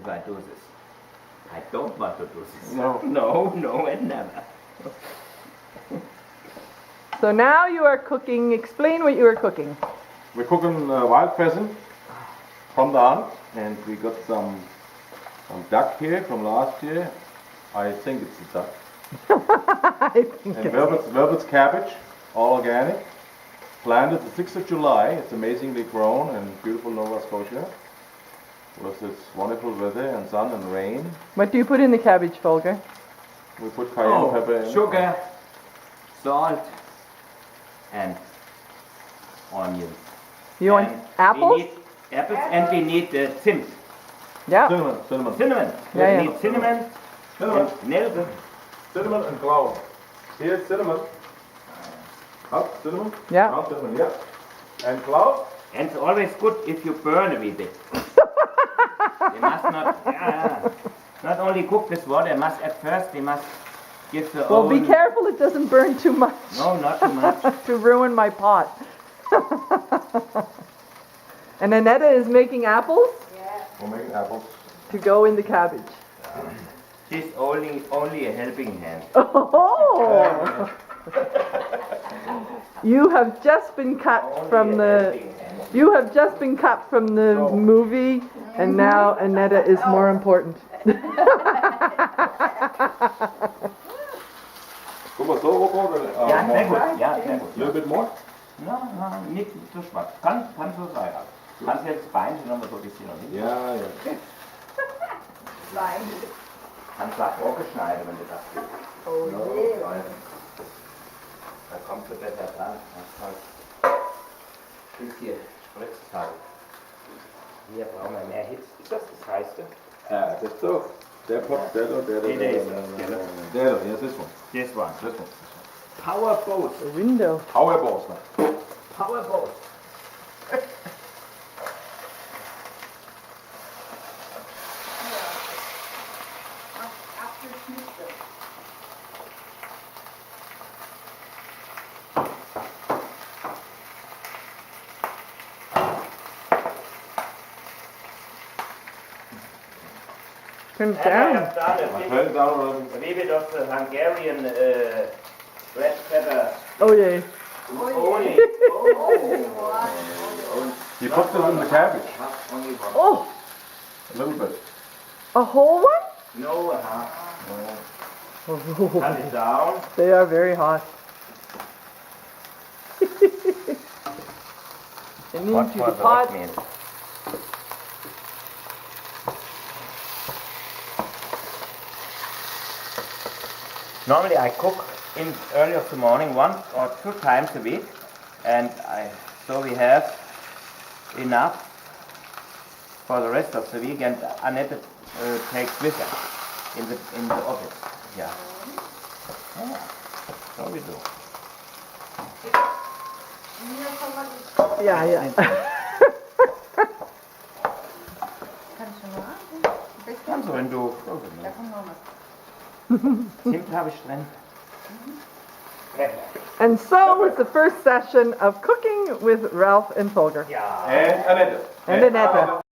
if I do this. I don't want to do this. No. No, and never. So now you are cooking. Explain what you are cooking. We're cooking wild pheasant from the hunt, and we got some duck here from last year. I think it's a duck. I think And it's- Velvet's cabbage, all organic. Planted the 6th of July. It's amazingly grown in beautiful Nova Scotia. With this wonderful weather and sun and rain. What do you put in the cabbage, Volker? We put cayenne pepper in. Sugar, salt, and onions. You want And apples? We need apples and we need cinnamon. Yeah. Cinnamon. Cinnamon. Yeah, yeah. We need cinnamon. Cinnamon. And Nelson. Cinnamon and clove. Here's cinnamon. Hot cinnamon? Yeah. Hot cinnamon, yeah. And clove? And it's always good if you burn with it. They must not only cook this water, must at first they must give the Well, own... be careful it doesn't burn too much No, not too much. to ruin my pot. And Annette is making apples We're making apples. to go in the cabbage. She's only a helping hand. Oh! You have just been cut from the. You have just been cut from the movie, and now Annette is more important. Guck mal, so hoch oder? Ja, sehr more. gut. Ja, sehr gut. A little bit more? No, nicht zu schwach. Kann so sein. Kannst jetzt Beinchen nochmal so ein bisschen noch hin. Ja, ja. Kannst du auch geschneiden, wenn du das willst. Oh No, je. Da kommst du besser dran. Hier Spritzteig. Hier brauchen wir mehr Hitze. Ist das das heiße? Das ist doch. Der Pot, der. Yes, this one. This one. This one. Power boat. The window. Power balls now. Power boat. Turn it I down. have done I a turned it down already. little bit of the Hungarian red pepper. Oh yeah. Only. You put this in the cabbage. Only one. Oh, A little bit. a whole one? No, cut it down. They are very hot. And into the pot. oatmeal? Normally I cook in early of the morning 1 or 2 times a week, and so we have enough for the rest of the week. And Annette takes with her in the office. Yeah. So we do. Yeah, yeah. Kannst du mal an? Kannst du, wenn du. Da kommen wir mal. Zimt habe ich drin. And so was the first session of cooking with Ralph and Volker. Ja. And Annette. And Annette.